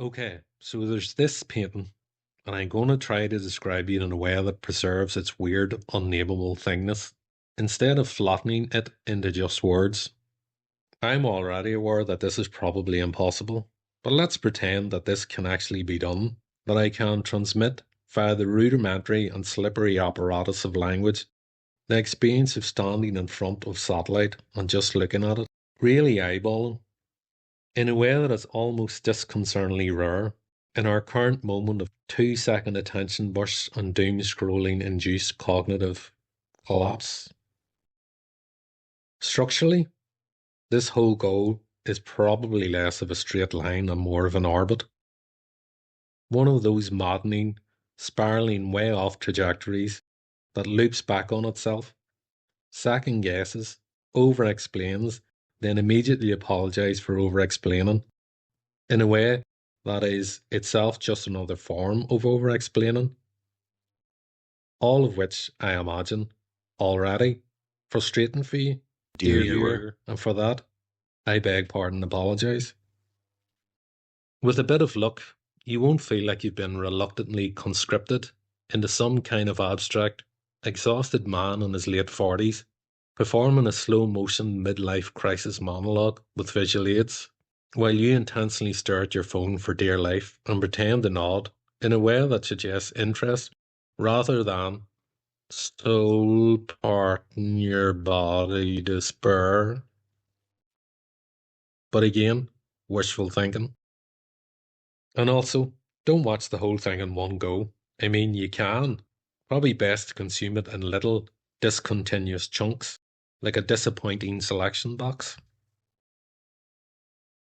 Okay, so there's this painting, and I'm going to try to describe it in a way that preserves its weird, unnameable thingness, instead of flattening it into just words. I'm already aware that this is probably impossible, but let's pretend that this can actually be done, that I can transmit, via the rudimentary and slippery apparatus of language, the experience of standing in front of satellite and just looking at it, really eyeballing, in a way that is almost disconcertingly rare. In our current moment of 2 second attention bursts and doom scrolling induced cognitive collapse. Structurally, this whole goal is probably less of a straight line and more of an orbit. One of those maddening, spiraling way off trajectories that loops back on itself, second guesses, over explains, then immediately apologizes for over explaining, in a way that is itself just another form of over explaining. All of which, I imagine, already frustrating for you, Dear dear viewer. viewer, and for that, I beg pardon and apologise. With a bit of luck, you won't feel like you've been reluctantly conscripted into some kind of abstract, exhausted man in his late 40s, performing a slow motion midlife crisis monologue with visual aids, while you intensely stare at your phone for dear life and pretend to nod in a way that suggests interest rather than soul part in your body despair. But again, wishful thinking. And also, don't watch the whole thing in one go. I mean, you can. Probably best to consume it in little, discontinuous chunks, like a disappointing selection box.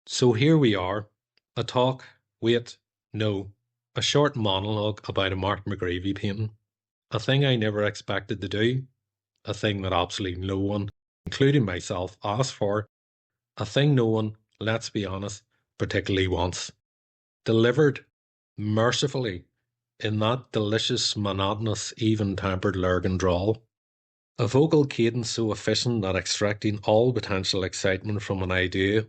So here we are. A talk, wait, no, a short monologue about a Mark McGreevy painting. A thing I never expected to do. A thing that absolutely no one, including myself, asked for. A thing no one, let's be honest, particularly wants. Delivered mercifully in that delicious, monotonous, even-tempered Lurgan drawl. A vocal cadence so efficient at extracting all potential excitement from an idea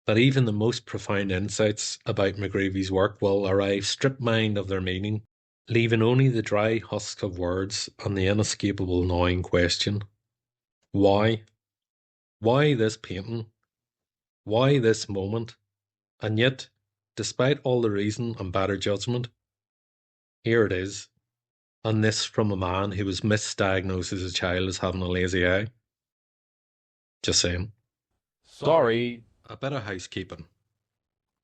that even the most profound insights about McGreevy's work will arrive strip-mined of their meaning, leaving only the dry husk of words and the inescapable gnawing question. Why? Why this painting? Why this moment? And yet, despite all the reason and better judgment, here it is. And this from a man who was misdiagnosed as a child as having a lazy eye. Just saying. Sorry. A bit of housekeeping.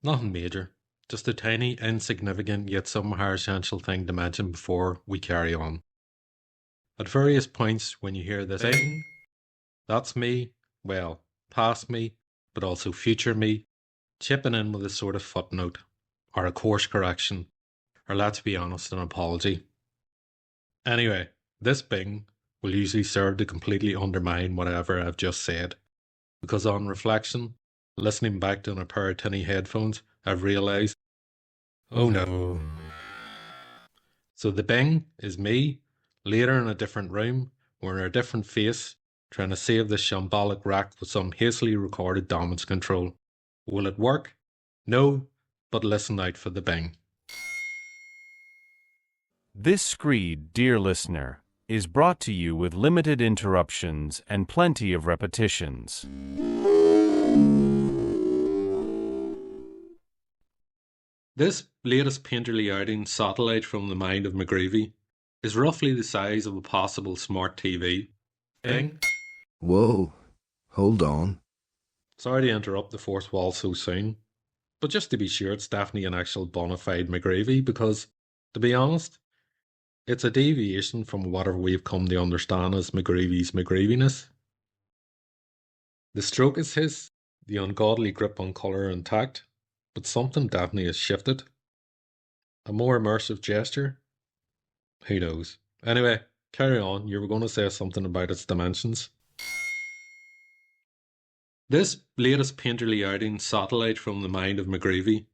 Nothing major. Just a tiny, insignificant, yet somehow essential thing to mention before we carry on. At various points when you hear this ding, that's me, well, past me, but also future me, chipping in with a sort of footnote, or a course correction, or let's be honest, an apology. Anyway, this bing will usually serve to completely undermine whatever I've just said, because on reflection, listening back to on a pair of tinny headphones, I've realised, oh no. So the bing is me, later in a different room, wearing a different face, trying to save this shambolic rack with some hastily recorded damage control. Will it work? No, but listen out for the bing. This screed, dear listener, is brought to you with limited interruptions and plenty of repetitions. This latest painterly outing, satellite from the mind of McGreevy, is roughly the size of a possible smart TV. Bing. Whoa, hold on. Sorry to interrupt the fourth wall so soon, but just to be sure, it's definitely an actual bona fide McGreevy because, to be honest, it's a deviation from whatever we've come to understand as McGreevy's McGreeviness. The stroke is his, the ungodly grip on colour intact, but something definitely has shifted. A more immersive gesture? Who knows? Anyway, carry on. You were going to say something about its dimensions. This latest painterly outing, satellite from the mind of McGreevy,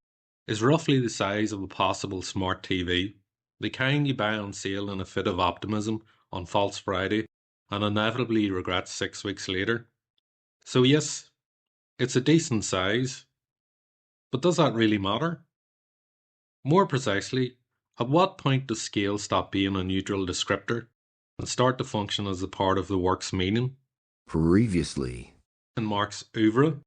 is roughly the size of a possible smart TV, the kind you buy on sale in a fit of optimism on False Friday and inevitably regret 6 weeks later. So yes, it's a decent size, but does that really matter? More precisely, at what point does scale stop being a neutral descriptor and start to function as a part of the work's meaning? Previously. In Mark's oeuvre,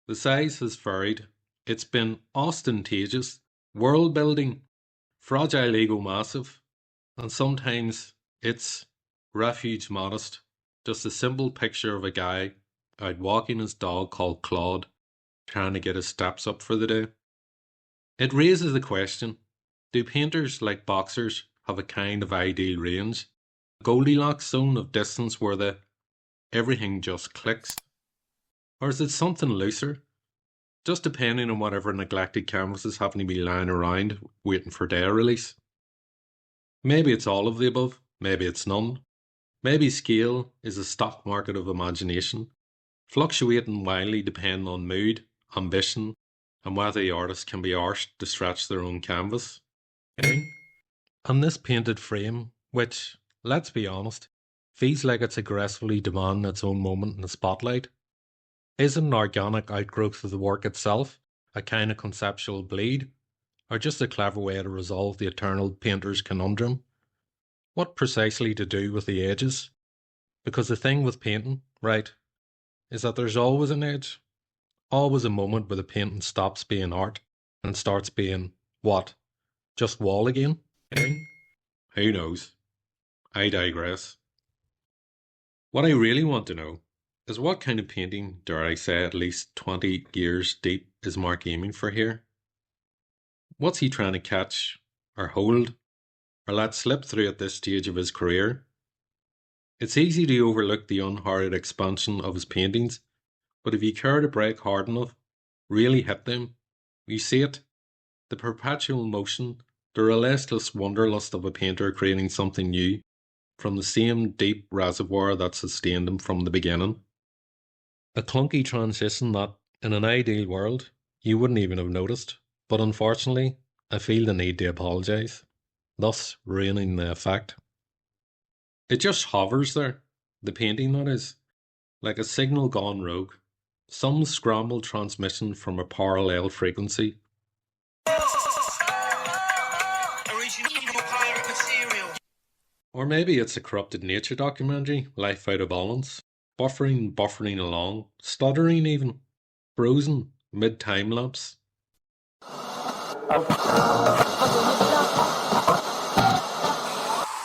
the size has varied. It's been ostentatious, world building, fragile ego massive, and sometimes it's refuge modest, just a simple picture of a guy out walking his dog called Claude, trying to get his steps up for the day. It raises the question, do painters, like boxers, have a kind of ideal range, a Goldilocks zone of distance where everything just clicks? Or is it something looser, just depending on whatever neglected canvases happen to be lying around waiting for their release? Maybe it's all of the above, maybe it's none. Maybe scale is a stock market of imagination, fluctuating wildly depending on mood, ambition, and whether the artist can be arsed to stretch their own canvas. And this painted frame, which, let's be honest, feels like it's aggressively demanding its own moment in the spotlight, isn't an organic outgrowth of the work itself, a kind of conceptual bleed, or just a clever way to resolve the eternal painter's conundrum? What precisely to do with the edges? Because the thing with painting, right, is that there's always an edge, always a moment where the painting stops being art and starts being, what, just wall again? Who knows? I digress. What I really want to know is what kind of painting, dare I say at least 20 years deep, is Mark aiming for here? What's he trying to catch, or hold, or let slip through at this stage of his career? It's easy to overlook the unhurried expansion of his paintings, but if you care to break hard enough, really hit them, you see it, the perpetual motion, the relentless wanderlust of a painter creating something new from the same deep reservoir that sustained him from the beginning. A clunky transition that, in an ideal world, you wouldn't even have noticed, but unfortunately, I feel the need to apologise, thus ruining the effect. It just hovers there, the painting that is, like a signal gone rogue, some scrambled transmission from a parallel frequency. Or maybe it's a corrupted nature documentary, life out of balance, buffering along, stuttering even, frozen, mid-time lapse.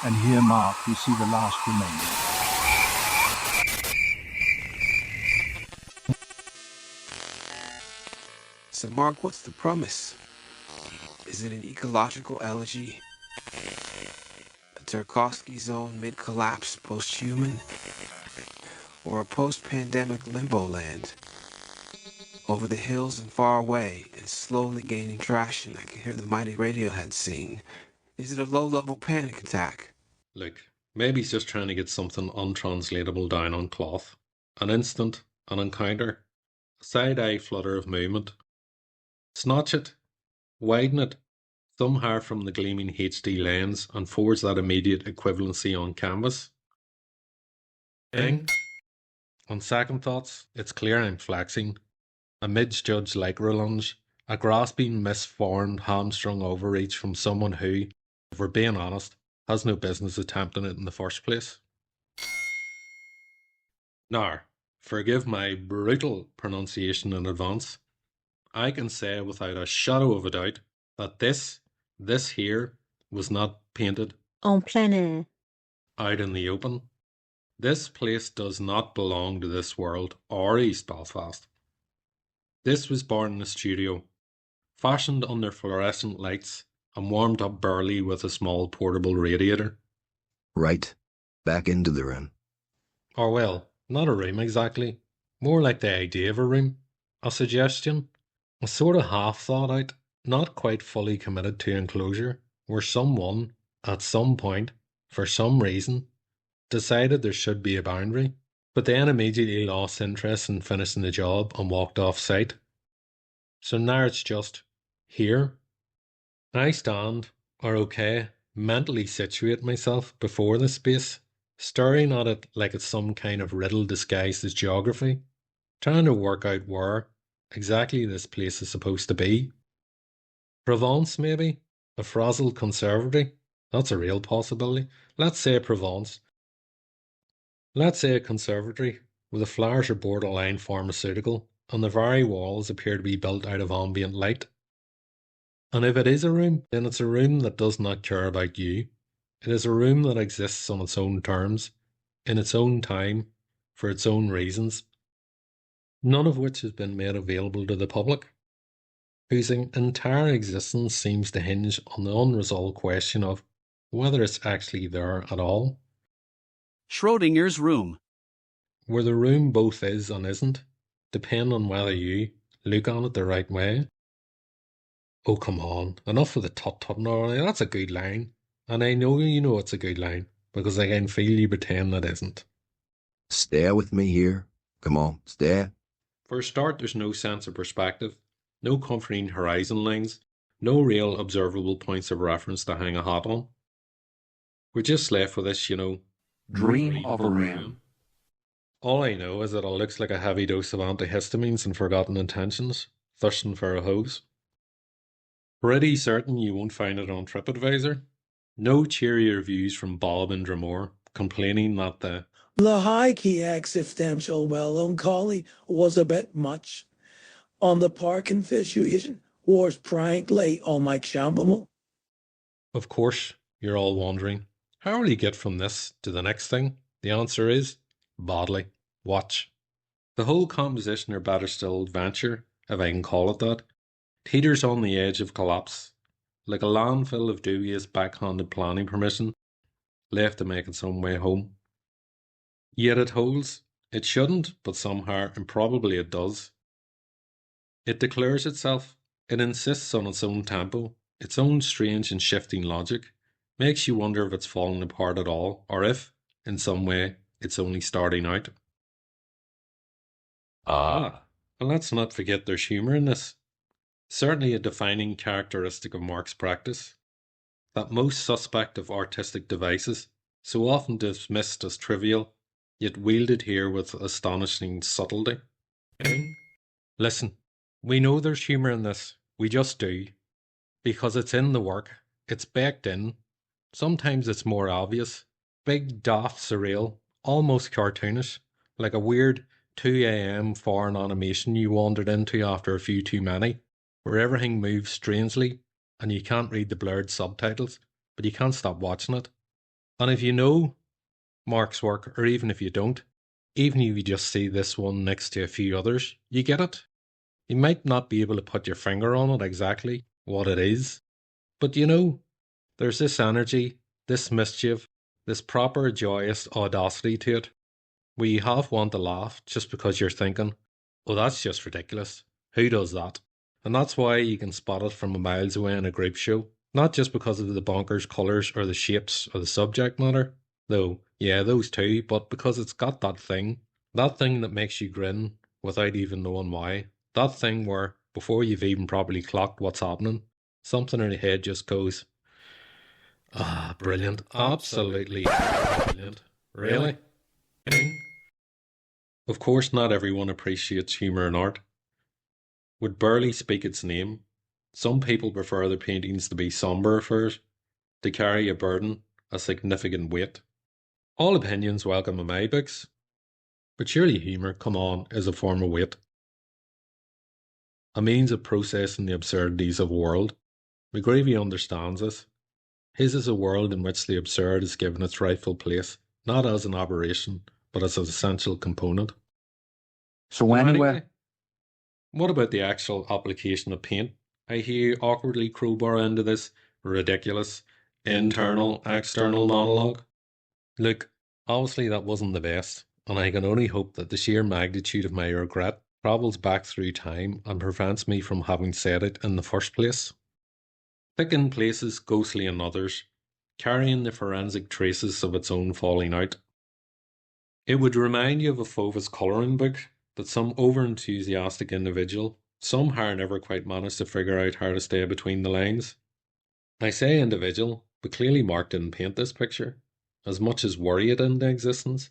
And here, Mark, we see the last remaining. So, Mark, what's the promise? Is it an ecological elegy? A Tarkovsky zone mid-collapse post-human? Or a post-pandemic limbo land? Over the hills and far away, and slowly gaining traction, I can hear the mighty Radiohead sing. Is it a low-level panic attack? Look, maybe he's just trying to get something untranslatable down on cloth. An instant, an encounter, a side-eye flutter of movement. Snatch it, widen it, somehow from the gleaming HD lens and forge that immediate equivalency on canvas. Ding. On second thoughts, it's clear I'm flexing. A misjudged lycra lunge, a grasping, misformed, hamstrung overreach from someone who, if we're being honest, has no business attempting it in the first place. Now, forgive my brutal pronunciation in advance. I can say without a shadow of a doubt that this here, was not painted en plein air, out in the open. This place does not belong to this world or East Belfast. This was born in a studio, fashioned under fluorescent lights and warmed up barely with a small portable radiator. Right. Back into the room. Or well, not a room exactly. More like the idea of a room. A suggestion. A sort of half thought out, not quite fully committed to enclosure, where someone, at some point, for some reason, decided there should be a boundary, but then immediately lost interest in finishing the job and walked off site. So now it's just here. I stand, or okay, mentally situate myself before this space, staring at it like it's some kind of riddle disguised as geography, trying to work out where exactly this place is supposed to be. Provence, maybe? A frazzled conservatory? That's a real possibility. Let's say Provence. Let's say a conservatory where the flowers are borderline pharmaceutical and the very walls appear to be built out of ambient light. And if it is a room, then it's a room that does not care about you. It is a room that exists on its own terms, in its own time, for its own reasons, none of which has been made available to the public, whose entire existence seems to hinge on the unresolved question of whether it's actually there at all. Schrodinger's room. Where the room both is and isn't, depending on whether you look on it the right way. Oh, come on, enough of the tut-tut now, that's a good line. And I know you know it's a good line, because I can feel you pretend it isn't. Stay with me here. Come on, stay. For a start, there's no sense of perspective, no comforting horizon lines, no real observable points of reference to hang a hat on. We're just left with this, Dream of a room. All I know is that it looks like a heavy dose of antihistamines and forgotten intentions, thirsting for a hose. Pretty certain you won't find it on TripAdvisor. No cheery reviews from Bob and Dromore complaining that the high-key existential melancholy was a bit much. On the park infatuation was prankly unacceptable. Of course, you're all wondering, how will you get from this to the next thing? The answer is, badly. Watch. The whole composition, or better still, adventure, if I can call it that, teeters on the edge of collapse, like a landfill of dubious backhanded planning permission, left to make its own way home. Yet it holds. It shouldn't, but somehow, improbably it does. It declares itself. It insists on its own tempo, its own strange and shifting logic, makes you wonder if it's falling apart at all, or if, in some way, it's only starting out. And let's not forget there's humour in this. Certainly a defining characteristic of Mark's practice. That most suspect of artistic devices, so often dismissed as trivial, yet wielded here with astonishing subtlety. Listen, we know there's humour in this, we just do. Because it's in the work, it's baked in. Sometimes it's more obvious. Big, daft, surreal, almost cartoonish, like a weird 2 a.m. foreign animation you wandered into after a few too many, where everything moves strangely and you can't read the blurred subtitles, but you can't stop watching it. And if you know Mark's work, or even if you don't, even if you just see this one next to a few others, you get it. You might not be able to put your finger on it exactly, what it is, but there's this energy, this mischief, this proper joyous audacity to it, where you half want to laugh just because you're thinking, oh, that's just ridiculous. Who does that? And that's why you can spot it from miles away in a group show, not just because of the bonkers colours or the shapes or the subject matter, though, yeah, those too, but because it's got that thing that makes you grin without even knowing why, that thing where, before you've even properly clocked what's happening, something in your head just goes, brilliant, absolutely brilliant, really? Of course, not everyone appreciates humour in art. Would barely speak its name. Some people prefer their paintings to be sombre affairs, to carry a burden, a significant weight. All opinions welcome in my books. But surely humour, come on, is a form of weight. A means of processing the absurdities of a world. McGreevy understands this. His is a world in which the absurd is given its rightful place, not as an aberration, but as an essential component. So anyway, what about the actual application of paint? I hear you awkwardly crowbar into this ridiculous internal, external monologue. Look, obviously that wasn't the best, and I can only hope that the sheer magnitude of my regret travels back through time and prevents me from having said it in the first place. Thick in places, ghostly in others, carrying the forensic traces of its own falling out. It would remind you of a Fauve's colouring book that some over-enthusiastic individual somehow never quite managed to figure out how to stay between the lines. I say individual, but clearly Mark didn't paint this picture, as much as worry it into existence,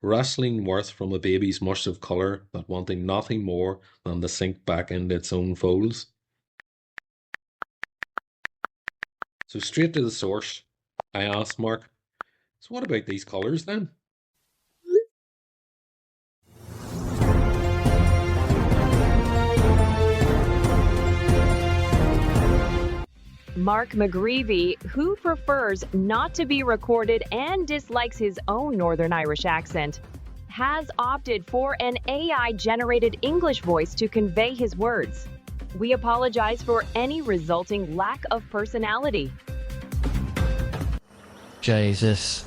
wrestling worth from a baby's mush of colour that wanting nothing more than to sink back into its own folds. So straight to the source, I asked Mark, so what about these colours then? Mark McGreevy, who prefers not to be recorded and dislikes his own Northern Irish accent, has opted for an AI-generated English voice to convey his words. We apologize for any resulting lack of personality. Jesus.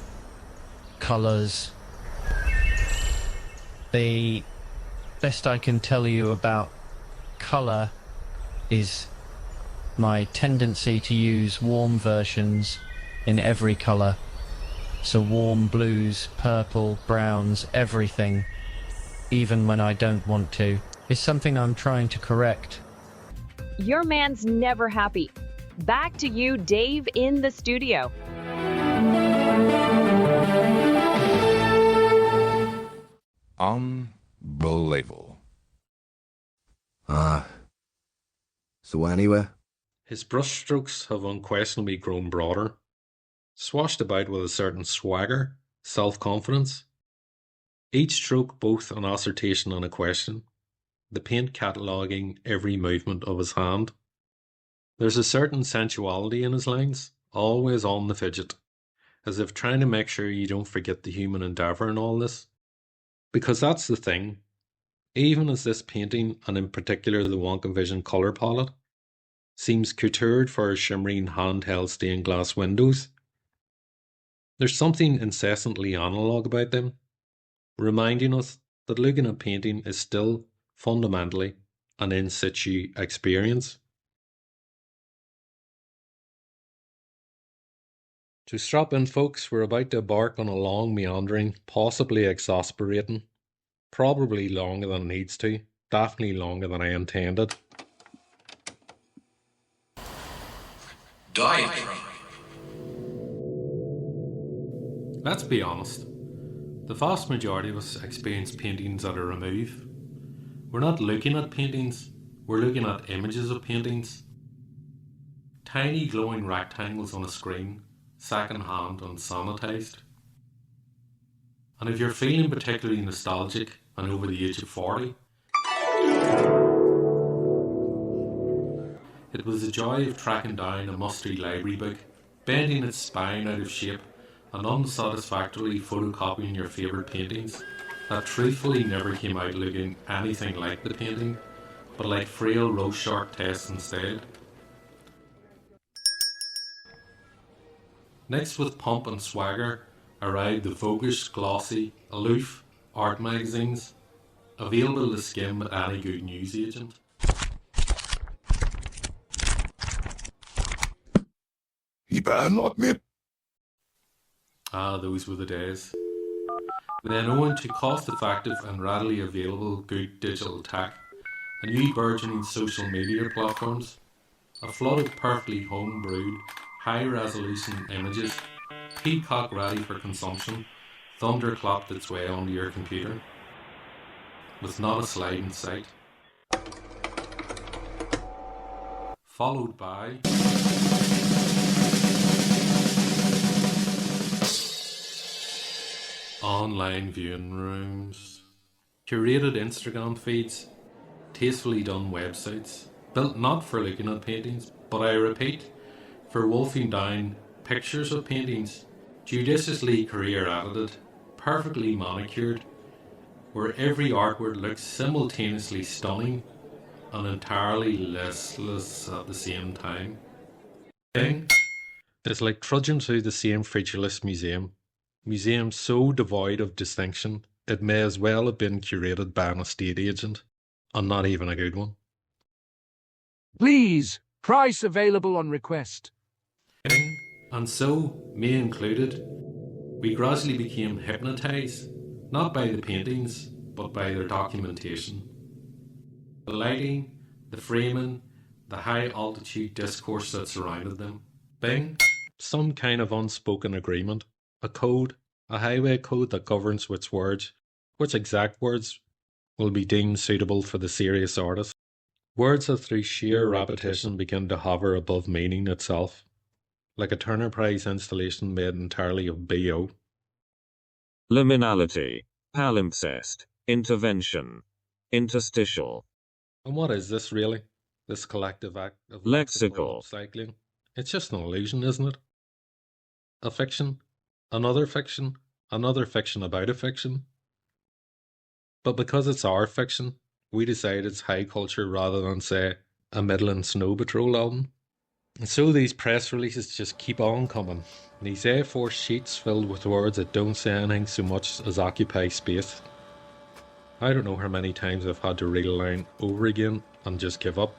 Colours. The best I can tell you about colour is my tendency to use warm versions in every colour. So warm blues, purple, browns, everything, even when I don't want to, is something I'm trying to correct. Your man's never happy. Back to you, Dave, in the studio. Unbelievable. So anyway, His brushstrokes have unquestionably grown broader, swashed about with a certain swagger, self-confidence. Each stroke both an assertion and a question, the paint cataloguing every movement of his hand. There's a certain sensuality in his lines, always on the fidget, as if trying to make sure you don't forget the human endeavour in all this. Because that's the thing, even as this painting, and in particular the Wonka Vision colour palette, seems couturied for his shimmering handheld stained glass windows, there's something incessantly analogue about them, reminding us that looking at painting is still fundamentally an in situ experience. So strap in, folks, we're about to embark on a long, meandering, possibly exasperating, probably longer than it needs to, definitely longer than I intended. Diatribe. Let's be honest, the vast majority of us experience paintings at a remove. We're not looking at paintings, we're looking at images of paintings. Tiny glowing rectangles on a screen, second-hand and sanitised. And if you're feeling particularly nostalgic and over the age of 40, it was the joy of tracking down a musty library book, bending its spine out of shape and unsatisfactorily photocopying your favourite paintings that truthfully never came out looking anything like the painting, but like frail Rorschach tests instead. Next, with pomp and swagger, arrived the voguish, glossy, aloof art magazines, available to skim at any good newsagent. He better not me. Ah, those were the days. Then, owing to cost-effective and readily available good digital tech, and new burgeoning social media platforms, a flood of perfectly home-brewed, high-resolution images, peacock-ready for consumption, thunderclapped its way onto your computer, with not a slide in sight. Followed by online viewing rooms, curated Instagram feeds, tastefully done websites, built not for looking at paintings, but I repeat, for wolfing down pictures of paintings, judiciously career edited, perfectly manicured, where every artwork looks simultaneously stunning and entirely listless at the same time. It's like trudging through the same featureless museum so devoid of distinction it may as well have been curated by an estate agent, and not even a good one. Please, price available on request. And so, me included, we gradually became hypnotised, not by the paintings, but by their documentation. The lighting, the framing, the high altitude discourse that surrounded them. Bing, some kind of unspoken agreement, a code, a highway code that governs which exact words will be deemed suitable for the serious artist. Words that through sheer repetition begin to hover above meaning itself. like a Turner Prize installation made entirely of BO. Liminality, palimpsest, intervention, interstitial. And what is this really? This collective act of lexical upcycling? It's just an illusion, isn't it? A fiction, another fiction about a fiction. But because it's our fiction, we decide it's high culture rather than, say, a Midland Snow Patrol album. And so these press releases just keep on coming. These A4 sheets filled with words that don't say anything so much as occupy space. I don't know how many times I've had to read a line over again and just give up,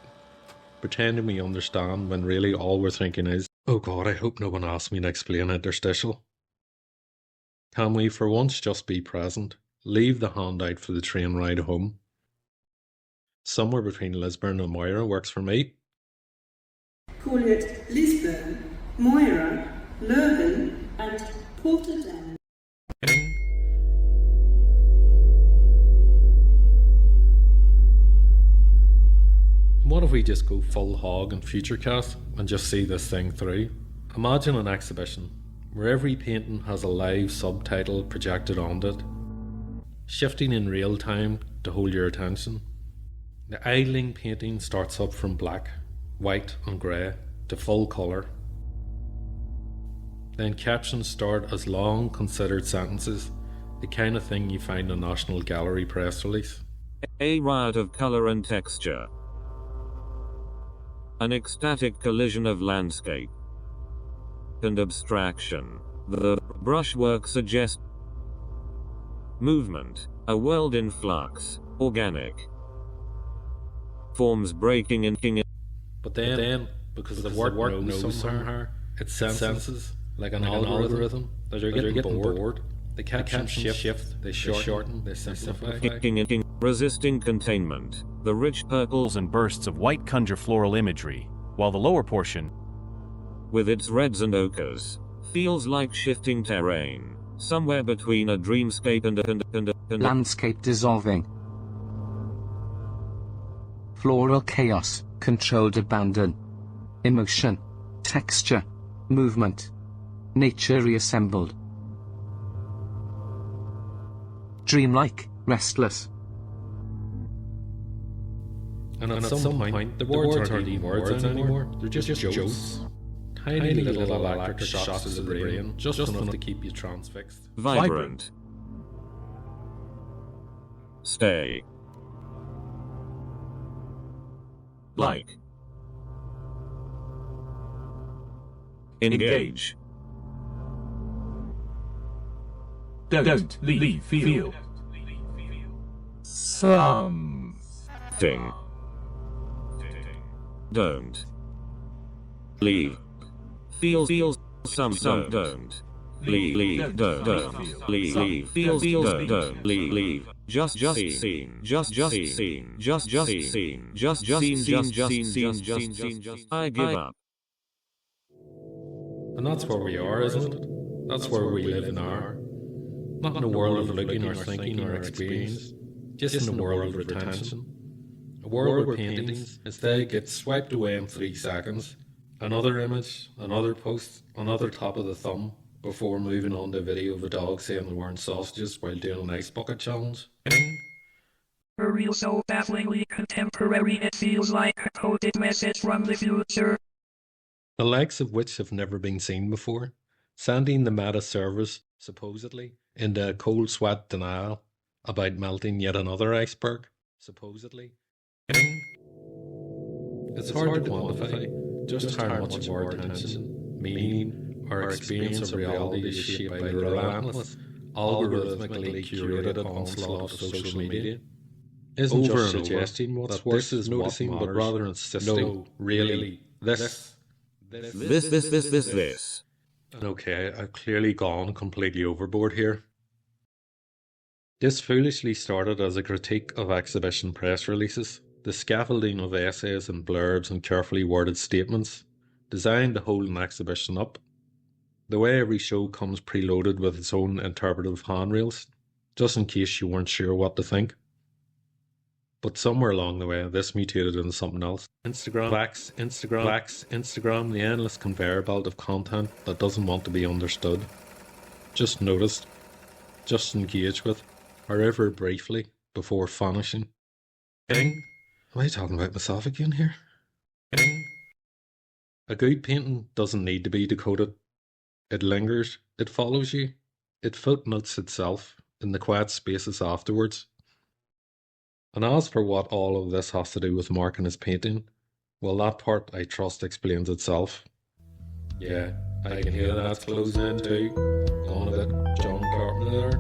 pretending we understand when really all we're thinking is, oh God, I hope no one asks me to explain interstitial. Can we for once just be present? Leave the handout for the train ride home. Somewhere between Lisburn and Moira works for me. Call it Lisburn, Moira, Lurgan, and Portadown. What if we just go full hog and futurecast and just see this thing through? Imagine an exhibition where every painting has a live subtitle projected onto it, shifting in real time to hold your attention. The idling painting starts up from black, white and grey to full colour. Then captions start as long considered sentences, the kind of thing you find in a National Gallery press release. A riot of colour and texture. An ecstatic collision of landscape and abstraction. The brushwork suggests movement, a world in flux, organic. Forms breaking and king. But then because the work knows somehow, it senses, like an algorithm, that you're getting bored. The captions shift, they shorten, they simplify. Resisting containment. The rich purples and bursts of white conjure floral imagery, while the lower portion, with its reds and ochres, feels like shifting terrain, somewhere between a dreamscape and a landscape dissolving. Floral chaos, controlled abandon. Emotion, texture, movement. Nature reassembled. Dreamlike, restless. And at some point, the words aren't even words anymore. They're just jokes. Tiny little electric shocks to the brain, just enough to keep you transfixed. Vibrant. Stay. Like. Engage. Don't leave, feel. Thing. Don't leave. Feel some don't. Leave don't leave. Feel don't leave. Just seen. I give up. And that's where we are, isn't it? That's where we live now. Not in a world of looking or thinking or experience, just in a world of retention. A world where paintings, instead, get swiped away in 3 seconds. Another image, another post, another tap of the thumb, before moving on to a video of a dog saying they're wearing sausages while doing an ice bucket challenge. A reel so bafflingly contemporary it feels like a coded message from the future. The likes of which have never been seen before, sending the meta servers, supposedly, into a cold sweat denial about melting yet another iceberg, supposedly. It's hard to quantify just how much of our attention, meaning, our experience of reality is shaped by the relentless, algorithmically curated onslaught of social media. Isn't just suggesting what's worse is noticing, but rather insisting, no, really, this. Okay, I've clearly gone completely overboard here. This foolishly started as a critique of exhibition press releases, the scaffolding of essays and blurbs and carefully worded statements, designed to hold an exhibition up. The way every show comes preloaded with its own interpretive handrails, just in case you weren't sure what to think. But somewhere along the way, this mutated into something else. Instagram, the endless conveyor belt of content that doesn't want to be understood. Just noticed, just engaged with, or ever briefly, before vanishing. Ding! Am I talking about myself again here? Ding! A good painting doesn't need to be decoded. It lingers, it follows you, it footnotes itself in the quiet spaces afterwards. And as for what all of this has to do with Mark and his painting, well, that part I trust explains itself. Yeah, I can hear that closing in too. Going a bit John Carpenter there,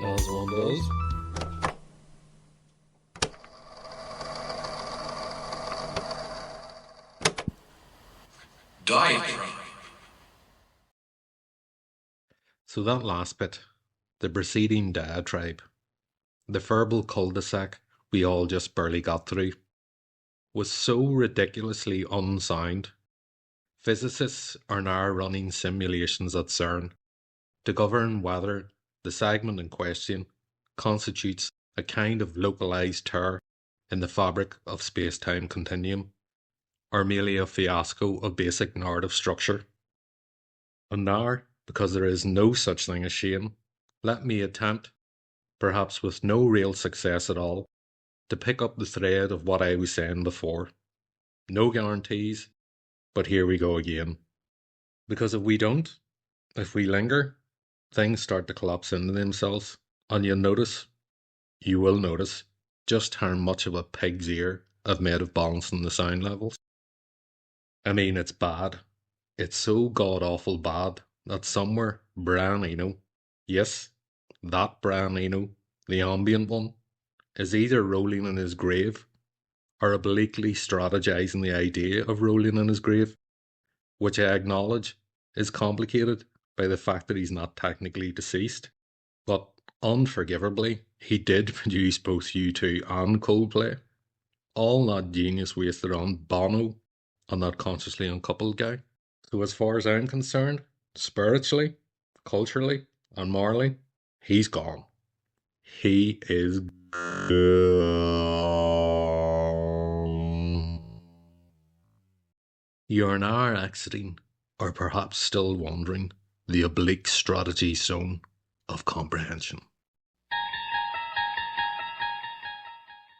as one does. Diatribe. So that last bit, the preceding diatribe, the verbal cul-de-sac we all just barely got through, was so ridiculously unsound. Physicists are now running simulations at CERN to govern whether the segment in question constitutes a kind of localized tear in the fabric of space-time continuum, or merely a fiasco of basic narrative structure. And now, because there is no such thing as shame, let me attempt, perhaps with no real success at all, to pick up the thread of what I was saying before. No guarantees, but here we go again. Because if we don't, if we linger, things start to collapse into themselves, and you will notice just how much of a pig's ear I've made of balancing the sound levels. I mean, it's bad. It's so god-awful bad that somewhere Brian Eno, yes, that Brian Eno, the ambient one, is either rolling in his grave or obliquely strategizing the idea of rolling in his grave, which I acknowledge is complicated by the fact that he's not technically deceased. But unforgivably, he did produce both U2 and Coldplay. All that genius wasted on Bono and that consciously uncoupled guy. So as far as I'm concerned, spiritually, culturally, and morally, he's gone. He is gone. You are now exiting, or perhaps still wandering, the oblique strategy zone of comprehension.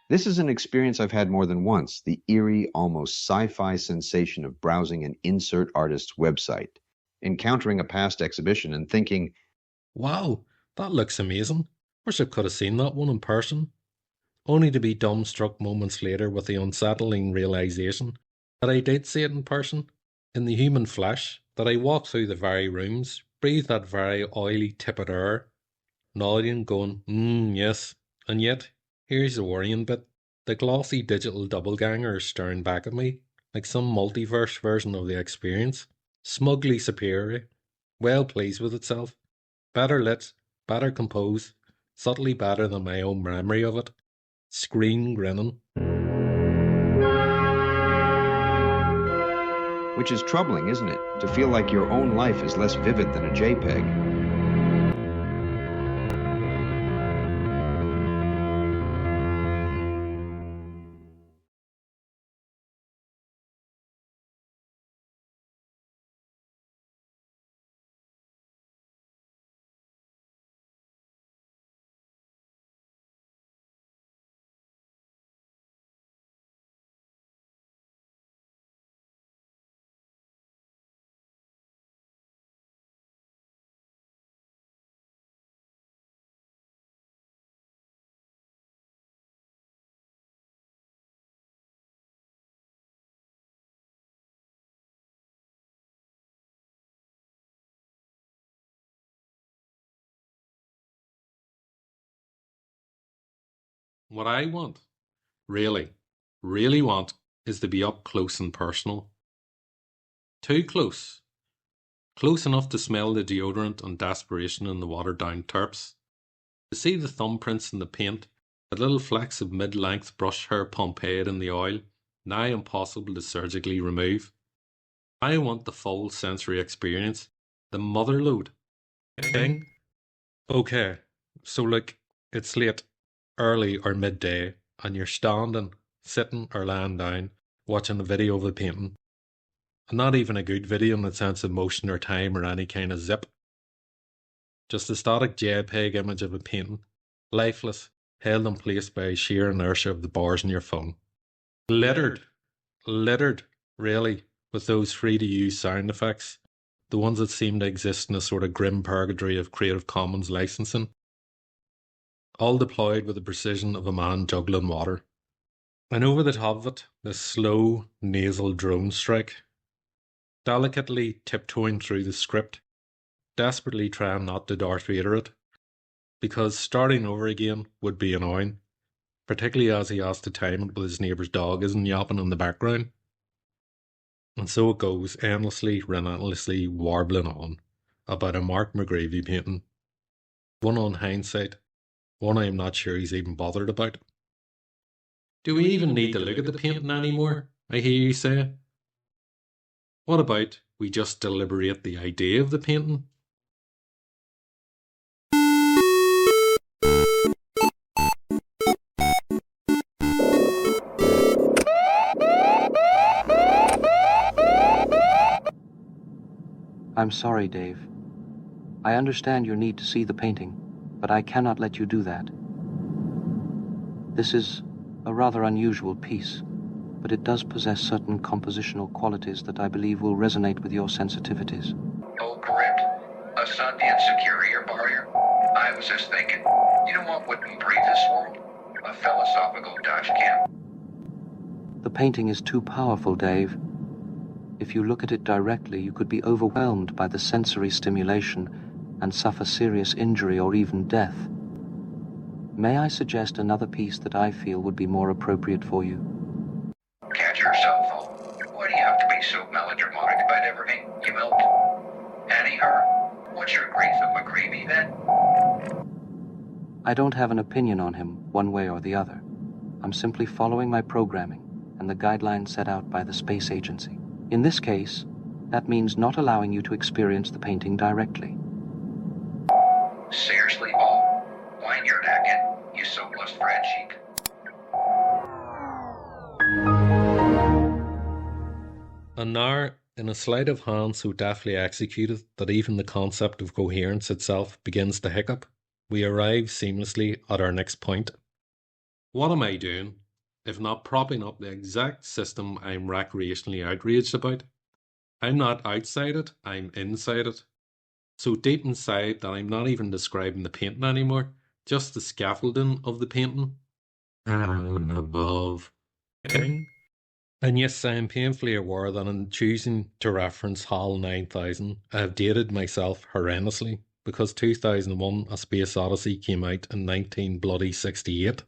This is an experience I've had more than once, the eerie, almost sci-fi sensation of browsing an insert artist's website, encountering a past exhibition and thinking, wow, that looks amazing. Wish I could have seen that one in person. Only to be dumbstruck moments later with the unsettling realization that I did see it in person, in the human flesh, that I walked through the very rooms, breathed that very oily tepid air, nodding, going, yes, and yet, here's the worrying bit. The glossy digital doppelganger is staring back at me, like some multiverse version of the experience, smugly superior, well pleased with itself, better lit, better composed, subtly better than my own memory of it, screen grinning. which is troubling, isn't it? To feel like your own life is less vivid than a JPEG. What I want, really want, is to be up close and personal. Too close. Close enough to smell the deodorant and desperation in the watered-down terps. To see the thumbprints in the paint, the little flecks of mid-length brush hair Pompeid in the oil, nigh impossible to surgically remove. I want the full sensory experience, the motherlode. Thing. Okay, so it's late, early or midday, and you're standing, sitting or lying down, watching a video of a painting. And not even a good video in the sense of motion or time or any kind of zip. Just a static JPEG image of a painting, lifeless, held in place by sheer inertia of the bars in your phone. Littered, really, with those free-to-use sound effects, the ones that seem to exist in a sort of grim purgatory of Creative Commons licensing, all deployed with the precision of a man juggling water. And over the top of it, this slow, nasal drone strike, delicately tiptoeing through the script, desperately trying not to Darth Vader it, because starting over again would be annoying, particularly as he has to time it with his neighbour's dog isn't yapping in the background. And so it goes, endlessly, relentlessly warbling on, about a Mark McGreevy painting. One on hindsight, one I'm not sure he's even bothered about. Do we even need to look at the painting anymore, I hear you say? What about we just deliberate the idea of the painting? I'm sorry, Dave. I understand your need to see the painting, but I cannot let you do that. This is a rather unusual piece, but it does possess certain compositional qualities that I believe will resonate with your sensitivities. Oh, correct. A sentient superior barrier. I was just thinking, you know what wouldn't breathe this world? A philosophical dash cam. The painting is too powerful, Dave. If you look at it directly, you could be overwhelmed by the sensory stimulation and suffer serious injury or even death. May I suggest another piece that I feel would be more appropriate for you? Catch yourself, Paul. Why do you have to be so melodramatic about everything, you milk? Anyhow, what's your grief of McGreevy then? I don't have an opinion on him, one way or the other. I'm simply following my programming and the guidelines set out by the space agency. In this case, that means not allowing you to experience the painting directly. Seriously, Paul? Wind your neck in, you soulless Fred Sheik. And now, in a sleight of hand so deftly executed that even the concept of coherence itself begins to hiccup, we arrive seamlessly at our next point. What am I doing, if not propping up the exact system I'm recreationally outraged about? I'm not outside it, I'm inside it. So deep inside that I'm not even describing the painting anymore, just the scaffolding of the painting. And above. And yes, I am painfully aware that in choosing to reference HAL 9000, I have dated myself horrendously, because 2001 A Space Odyssey came out in 1968.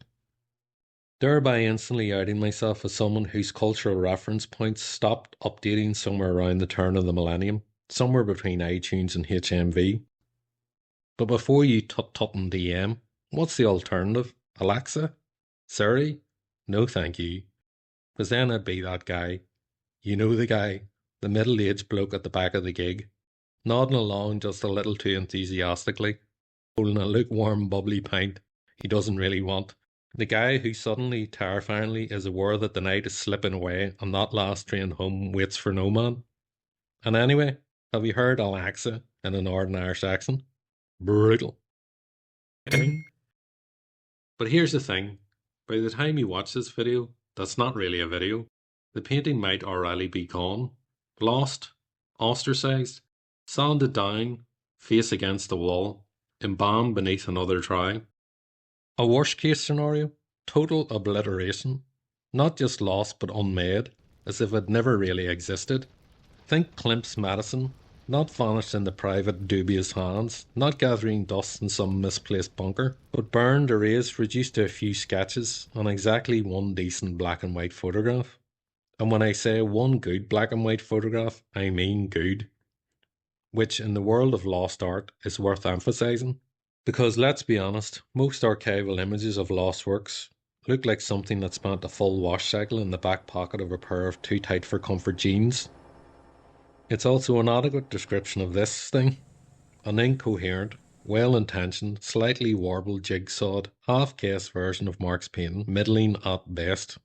Thereby instantly outing myself as someone whose cultural reference points stopped updating somewhere around the turn of the millennium, somewhere between iTunes and HMV. But before you tut-tut and DM, what's the alternative? Alexa? Siri? No thank you. Because then I'd be that guy. You know the guy, the middle-aged bloke at the back of the gig, nodding along just a little too enthusiastically, holding a lukewarm bubbly pint he doesn't really want. The guy who suddenly, terrifyingly, is aware that the night is slipping away and that last train home waits for no man. And anyway, have you heard Alexa in a Northern Irish accent? Brutal. But here's the thing. By the time you watch this video, that's not really a video. The painting might already be gone, lost, ostracised, sanded down, face against the wall, embalmed beneath another trowel. A worst case scenario, total obliteration, not just lost but unmade, as if it never really existed. Think Klimt's medicine, not vanished into private dubious hands, not gathering dust in some misplaced bunker, but burned, erased, reduced to a few sketches on exactly one decent black and white photograph. And when I say one good black and white photograph, I mean good. Which in the world of lost art is worth emphasising. Because let's be honest, most archival images of lost works look like something that spent a full wash cycle in the back pocket of a pair of too tight for comfort jeans. It's also an adequate description of this thing, an incoherent, well-intentioned, slightly warbled, jigsawed, half-guessed version of Mark's painting, middling at best.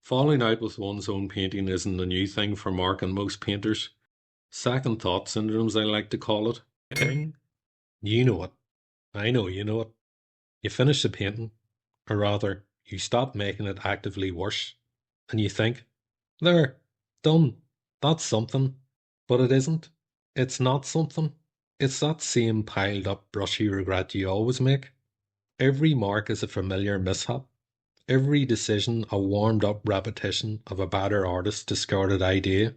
Falling out with one's own painting isn't a new thing for Mark and most painters. Second thought syndromes, I like to call it. You know it. I know you know it. You finish the painting, or rather, you stop making it actively worse, and you think, there, done, that's something. But it isn't. It's not something. It's that same piled up brushy regret you always make. Every mark is a familiar mishap. Every decision a warmed up repetition of a better artist's discarded idea.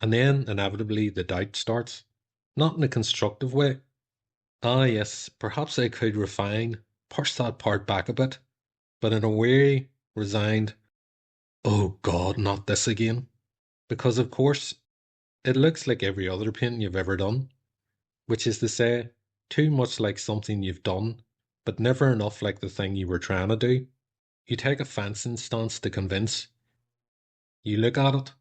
And then, inevitably, the doubt starts. Not in a constructive way. Ah, yes, perhaps I could refine, push that part back a bit, but in a weary, resigned, oh God, not this again. Because, of course, it looks like every other painting you've ever done, which is to say, too much like something you've done, but never enough like the thing you were trying to do. You take a fencing stance to convince. You look at it,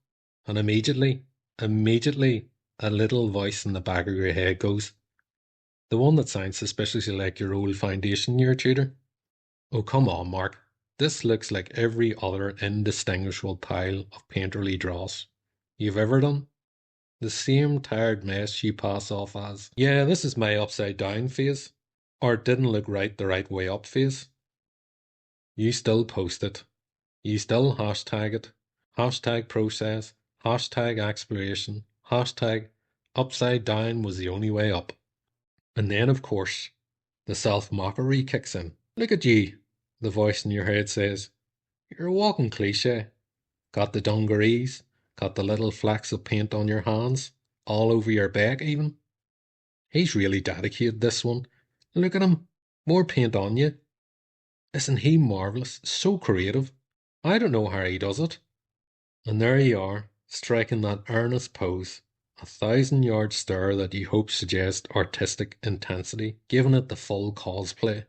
and immediately, a little voice in the back of your head goes, the one that sounds suspiciously like your old foundation year tutor. Oh, come on, Mark. This looks like every other indistinguishable pile of painterly dross you've ever done. The same tired mess you pass off as, yeah, this is my upside down phase, or it didn't look right the right way up phase. You still post it. You still hashtag it. Hashtag process. Hashtag exploration. Hashtag upside down was the only way up. And then, of course, the self-mockery kicks in. Look at you, the voice in your head says. You're a walking cliché. Got the dungarees, got the little flecks of paint on your hands, all over your back even. He's really dedicated, this one. Look at him. More paint on you. Isn't he marvellous? So creative. I don't know how he does it. And there you are, striking that earnest pose. 1,000-yard stare that you hope suggests artistic intensity, giving it the full cosplay.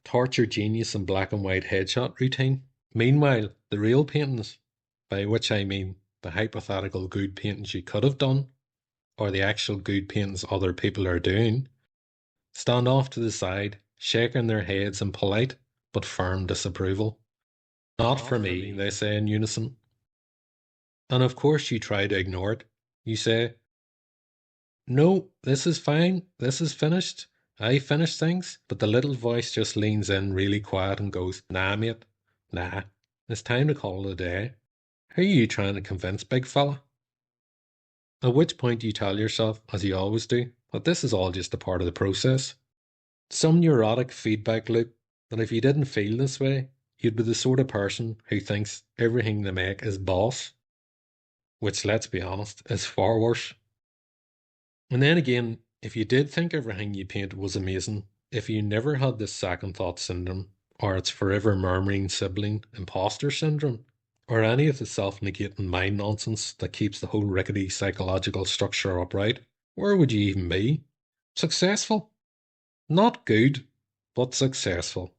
Torture genius in black and white headshot routine. Meanwhile, the real paintings, by which I mean the hypothetical good paintings you could have done, or the actual good paintings other people are doing, stand off to the side, shaking their heads in polite but firm disapproval. Not for me, they say in unison. And of course you try to ignore it. You say, no, this is fine, this is finished. I finished things, but the little voice just leans in really quiet and goes, nah, mate, nah, it's time to call it a day. Who are you trying to convince, big fella? At which point you tell yourself, as you always do, that this is all just a part of the process. Some neurotic feedback loop that if you didn't feel this way, you'd be the sort of person who thinks everything they make is boss. Which, let's be honest, is far worse. And then again, if you did think everything you painted was amazing, if you never had this second thought syndrome, or its forever murmuring sibling, imposter syndrome, or any of the self-negating mind nonsense that keeps the whole rickety psychological structure upright, where would you even be? Successful? Not good, but successful.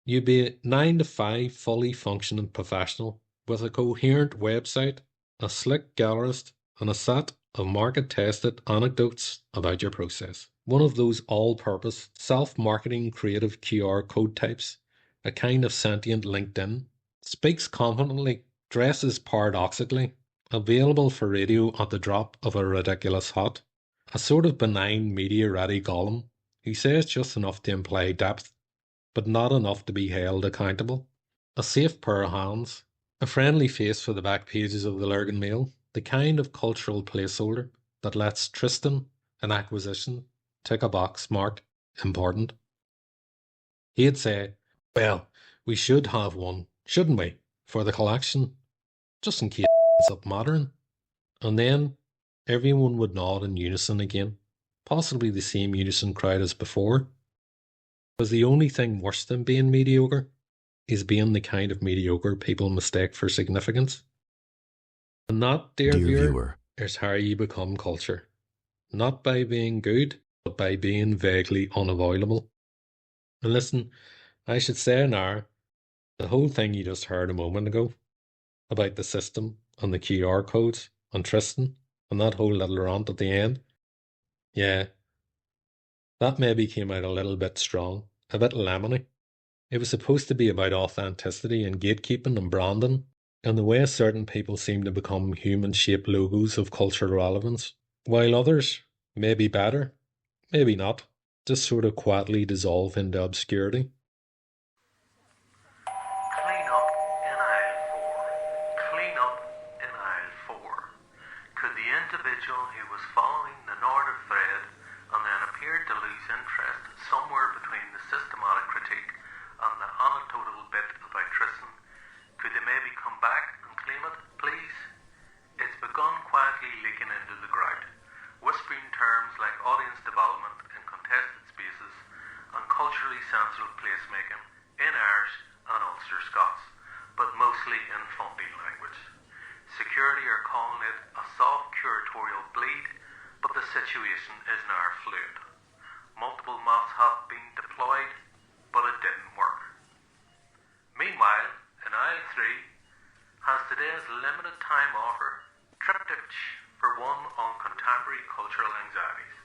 You'd be a 9 to 5 fully functioning professional with a coherent website, a slick gallerist, and a set of market-tested anecdotes about your process. One of those all-purpose, self-marketing creative QR code types, a kind of sentient LinkedIn, speaks confidently, dresses paradoxically, available for radio at the drop of a ridiculous hat, a sort of benign media-ready golem who says just enough to imply depth, but not enough to be held accountable. A safe pair of hands, a friendly face for the back pages of the Lurgan Mail, the kind of cultural placeholder that lets Tristan, an acquisition, tick a box marked important. He'd say, well, we should have one, shouldn't we, for the collection, just in case it's up mattering. And then everyone would nod in unison again, possibly the same unison crowd as before. Because the only thing worse than being mediocre is being the kind of mediocre people mistake for significance. And that, dear viewer, is how you become culture. Not by being good, but by being vaguely unavoidable. And listen, I should say now, the whole thing you just heard a moment ago about the system and the QR codes on Tristan, and that whole little rant at the end. Yeah, that maybe came out a little bit strong, a bit lemony. It was supposed to be about authenticity and gatekeeping and branding, and the way certain people seem to become human-shaped logos of cultural relevance, while others, maybe better, maybe not, just sort of quietly dissolve into obscurity. Clean up in aisle 4. Clean up in aisle 4. Could the individual who was following the narrative thread and then appeared to lose interest somewhere between the systematic critique and the anecdotal bit about Tristan, could they maybe come back and claim it, please? It's begun quietly leaking into the ground, whispering terms like audience development in contested spaces and culturally sensitive placemaking in Irish and Ulster Scots, but mostly in funding language. Security are calling it a soft curatorial bleed, but the situation is now fluid. Multiple maths have been deployed, but it didn't work. Meanwhile, in aisle 3, has today's limited time offer triptych for one on contemporary cultural anxieties.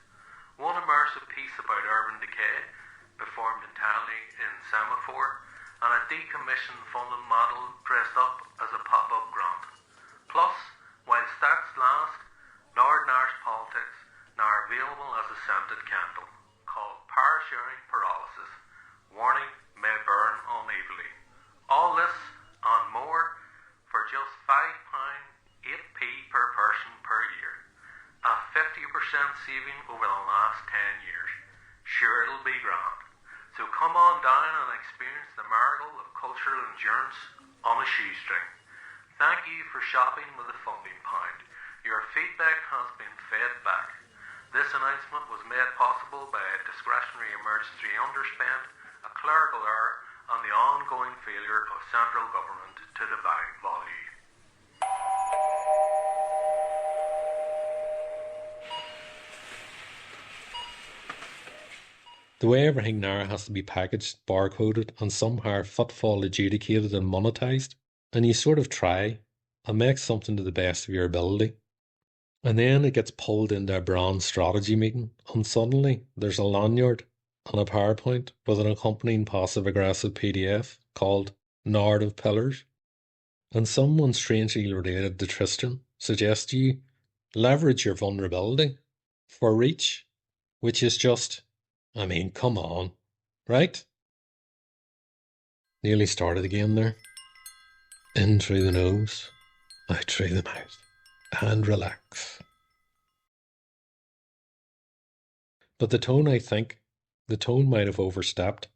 One immersive piece about urban decay, performed entirely in semaphore, and a decommissioned funding model dressed up as a pop-up grant. Plus, while stats last, Northern Irish politics now available as a scented candle, called power sharing paralysis. Warning, may burn unevenly. All this and more for just £5, 8p per person per year. A 50% saving over the last 10 years. Sure, it'll be grand. So come on down and experience the miracle of cultural endurance on a shoestring. Thank you for shopping with the funding pound. Your feedback has been fed back. This announcement was made possible by a discretionary emergency underspend, a clerical error, and the ongoing failure of central government to divide value. The way everything now has to be packaged, barcoded, and somehow footfall adjudicated and monetized, and you sort of try and make something to the best of your ability. And then it gets pulled into a brand strategy meeting, and suddenly there's a lanyard and a PowerPoint with an accompanying passive-aggressive PDF called Narrative Pillars. And someone strangely related to Tristan suggests you leverage your vulnerability for reach, which is just, I mean, come on, right? Nearly started again there. In through the nose, out through the mouth, and relax. But the tone might have overstepped,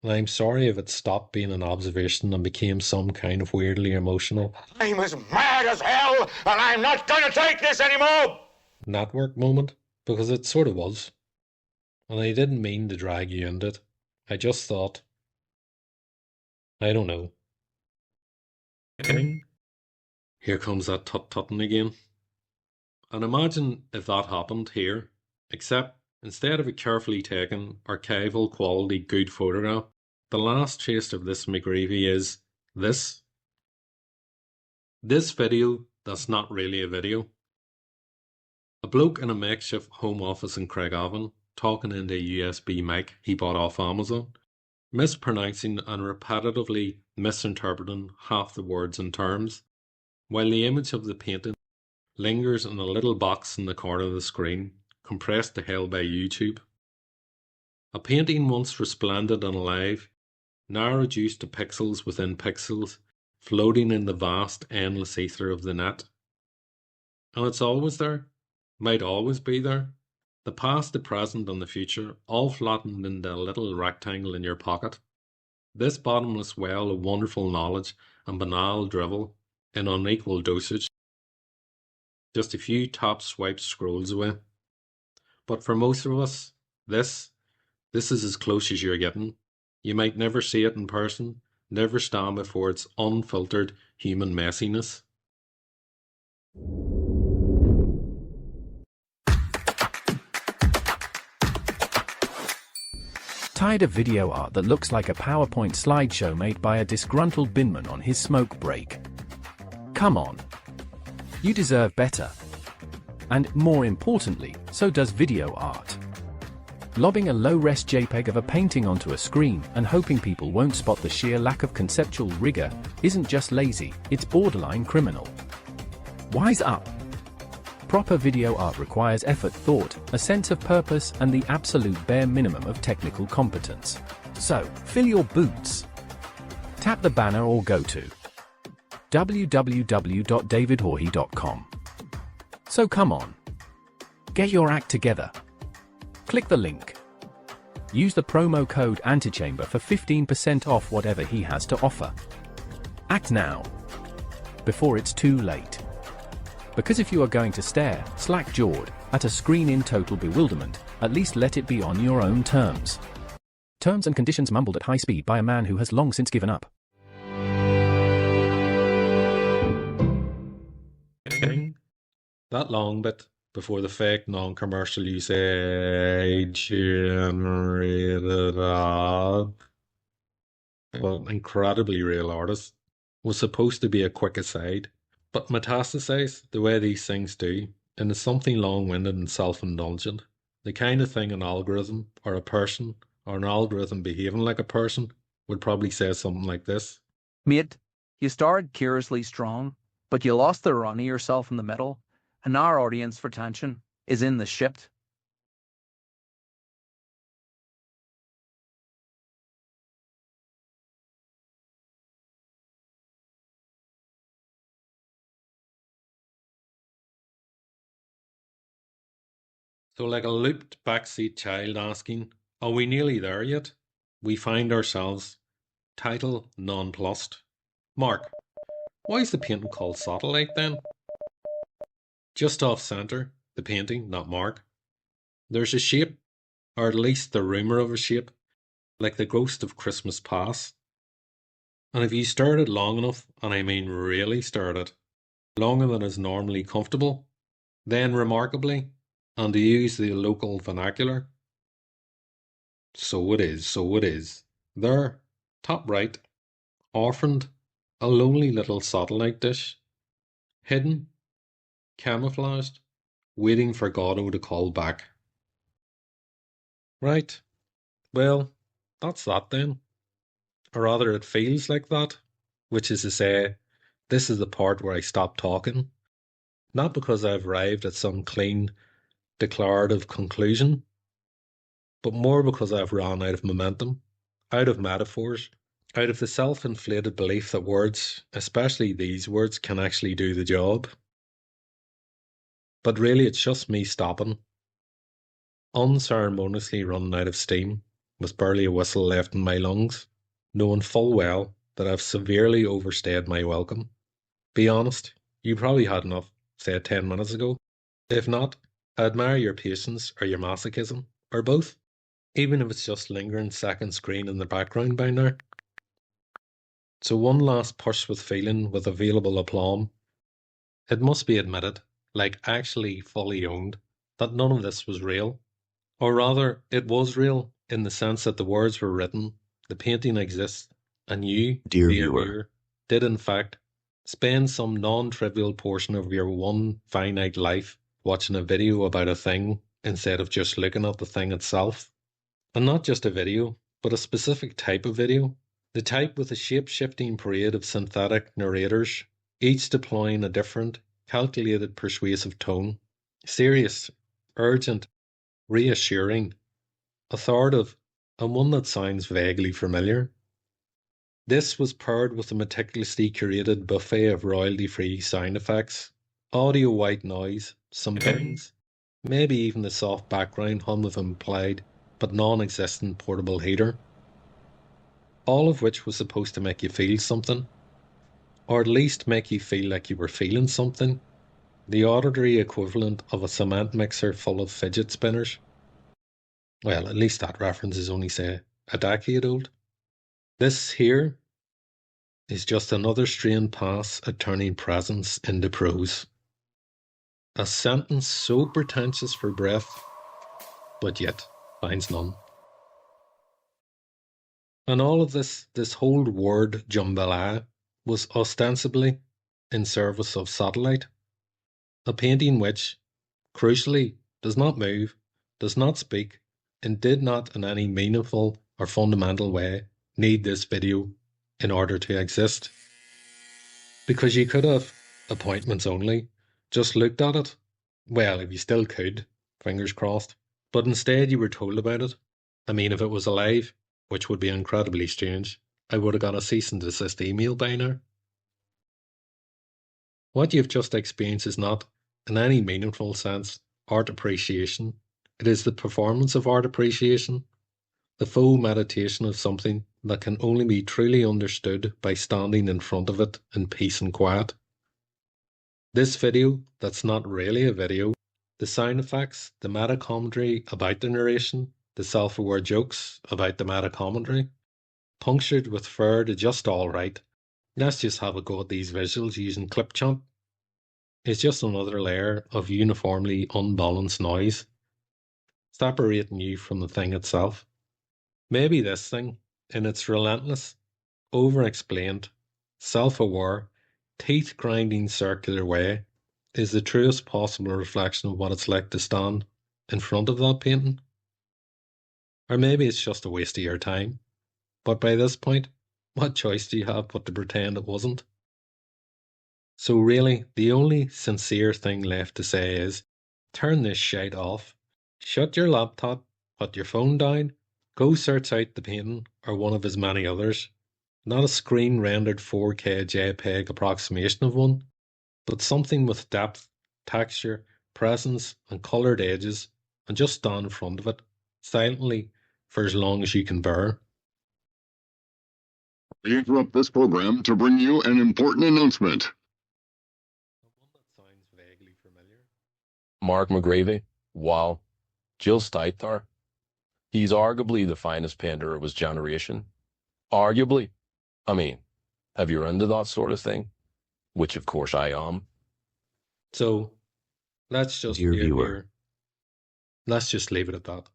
and I'm sorry if it stopped being an observation and became some kind of weirdly emotional I'm as mad as hell, and I'm not going to take this anymore! network moment, because it sort of was. And I didn't mean to drag you into it. I just thought, I don't know. Here comes that tut-tutting again. And imagine if that happened here, except instead of a carefully taken, archival quality good photograph, the last taste of this McGreevy is this. This video that's not really a video. A bloke in a makeshift home office in Craigavon talking into a USB mic he bought off Amazon, mispronouncing and repetitively misinterpreting half the words and terms, while the image of the painting lingers in a little box in the corner of the screen, compressed to hell by YouTube. A painting once resplendent and alive, now reduced to pixels within pixels, floating in the vast, endless ether of the net. And it's always there, might always be there. The past, the present, and the future, all flattened into a little rectangle in your pocket. This bottomless well of wonderful knowledge and banal drivel in unequal dosage. Just a few top swipe scrolls away. But for most of us, this is as close as you're getting. You might never see it in person, never stand before its unfiltered human messiness. Tired of video art that looks like a PowerPoint slideshow made by a disgruntled binman on his smoke break? Come on. You deserve better. And more importantly, so does video art. Lobbing a low-res JPEG of a painting onto a screen and hoping people won't spot the sheer lack of conceptual rigor isn't just lazy, it's borderline criminal. Wise up! Proper video art requires effort, thought, a sense of purpose, and the absolute bare minimum of technical competence. So, fill your boots. Tap the banner or go to www.davidhorhy.com. So come on. Get your act together. Click the link. Use the promo code ANTICHAMBER for 15% off whatever he has to offer. Act now, before it's too late. Because if you are going to stare, slack-jawed, at a screen in total bewilderment, at least let it be on your own terms. Terms and conditions mumbled at high speed by a man who has long since given up. That long bit before the fake non-commercial usage generated ad, but incredibly real artist, was supposed to be a quick aside, but metastasized the way these things do into something long-winded and self-indulgent, the kind of thing an algorithm or a person or an algorithm behaving like a person would probably say something like this. Mate, you started curiously strong, but you lost the run of yourself in the middle, and our audience retention is in the shit. So like a looped backseat child asking, are we nearly there yet? We find ourselves title nonplussed. Mark, why is the painting called Satellite then? Just off centre, the painting, not Mark. There's a shape, or at least the rumour of a shape, like the ghost of Christmas past. And if you stirred it long enough, and I mean really stirred it, longer than is normally comfortable, then remarkably, and to use the local vernacular, so it is. There, top right, orphaned, a lonely little satellite dish, hidden, camouflaged, waiting for Godot to call back. Right, well, that's that then. Or rather, it feels like that, which is to say, this is the part where I stop talking, not because I've arrived at some clean, declarative conclusion, but more because I've run out of momentum, out of metaphors, out of the self-inflated belief that words, especially these words, can actually do the job. But really it's just me stopping, unceremoniously running out of steam, with barely a whistle left in my lungs, knowing full well that I've severely overstayed my welcome. Be honest, you probably had enough, say 10 minutes ago. If not, I admire your patience or your masochism, or both, even if it's just lingering second screen in the background by now. So one last push with feeling with available aplomb. It must be admitted, like actually fully owned, that none of this was real. Or rather, it was real in the sense that the words were written, the painting exists, and you, Dear viewer, viewer, did in fact spend some non-trivial portion of your one finite life watching a video about a thing instead of just looking at the thing itself. And not just a video, but a specific type of video. The type with a shape-shifting parade of synthetic narrators, each deploying a different, calculated, persuasive tone. Serious, urgent, reassuring, authoritative, and one that sounds vaguely familiar. This was paired with a meticulously curated buffet of royalty-free sound effects, audio white noise, some pings, maybe even the soft background hum of implied but non-existent portable heater. All of which was supposed to make you feel something, or at least make you feel like you were feeling something, the auditory equivalent of a cement mixer full of fidget spinners. Well, at least that reference is only, say, a decade old. This here is just another strained pass at turning presence into prose. A sentence so pretentious for breath, but yet finds none. And all of this whole word jambalaya was ostensibly in service of Satellite, a painting which, Crucially, does not move, does not speak, and did not in any meaningful or fundamental way need this video in order to exist. Because you could have, appointments only, just looked at it. Well, if you still could, fingers crossed. But instead you were told about it. I mean, if it was alive, which would be incredibly strange, I would have got a cease and desist email by now. What you've just experienced is not, in any meaningful sense, art appreciation. It is the performance of art appreciation, the full meditation of something that can only be truly understood by standing in front of it in peace and quiet. This video, that's not really a video, the sound effects, the meta-commentary about the narration, the self-aware jokes about the meta-commentary, punctured with fair to just alright, let's just have a go at these visuals using clip-chomp, is just another layer of uniformly unbalanced noise, separating you from the thing itself. Maybe this thing, in its relentless, over-explained, self-aware, teeth-grinding circular way, is the truest possible reflection of what it's like to stand in front of that painting. Or maybe it's just a waste of your time. But by this point, what choice do you have but to pretend it wasn't? So really, the only sincere thing left to say is, turn this shite off, shut your laptop, put your phone down, go search out the painting or one of his many others. Not a screen-rendered 4K JPEG approximation of one, but something with depth, texture, presence and coloured edges, and just stand in front of it, silently, for as long as you can bear. We interrupt this program to bring you an important announcement. Mark McGreevy, wow, Jill Steither. He's arguably the finest painter of his generation. Arguably. I mean, have you into that sort of thing? Which of course I am. So, let's just Dear viewer, let's just leave it at that.